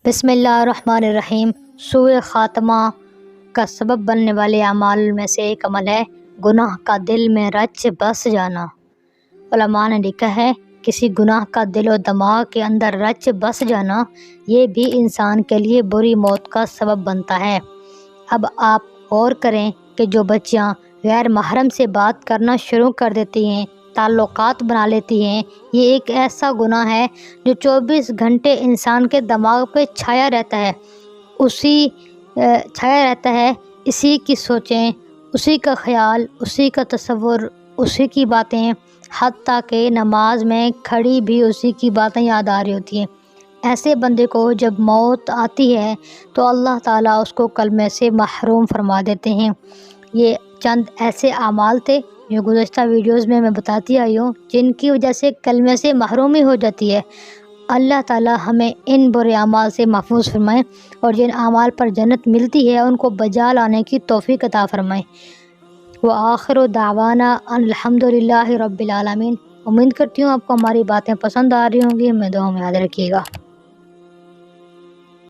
بسم اللہ الرحمن الرحیم۔ سوء خاتمہ کا سبب بننے والے اعمال میں سے ایک عمل ہے گناہ کا دل میں رچ بس جانا۔ علماء نے لکھا ہے کسی گناہ کا دل و دماغ کے اندر رچ بس جانا یہ بھی انسان کے لیے بری موت کا سبب بنتا ہے۔ اب آپ غور کریں کہ جو بچیاں غیر محرم سے بات کرنا شروع کر دیتی ہیں، تعلقات بنا لیتی ہیں، یہ ایک ایسا گناہ ہے جو 24 گھنٹے انسان کے دماغ پہ چھایا رہتا ہے۔ اسی کی سوچیں، اسی کا خیال، اسی کا تصور، اسی کی باتیں، حتیٰ کہ نماز میں کھڑی بھی اسی کی باتیں یاد آ رہی ہوتی ہیں۔ ایسے بندے کو جب موت آتی ہے تو اللہ تعالیٰ اس کو کلمے سے محروم فرما دیتے ہیں۔ یہ چند ایسے اعمال تھے جو گزشتہ ویڈیوز میں بتاتی آئی ہوں جن کی وجہ سے کلمے سے محرومی ہو جاتی ہے۔ اللہ تعالیٰ ہمیں ان برے اعمال سے محفوظ فرمائے اور جن اعمال پر جنت ملتی ہے ان کو بجا لانے کی توفیق عطا فرمائے۔ وآخر دعوانا ان الحمد للہ رب العالمین۔ امید کرتی ہوں آپ کو ہماری باتیں پسند آ رہی ہوں گی، ہمیں دعاؤں میں یاد رکھیے گا۔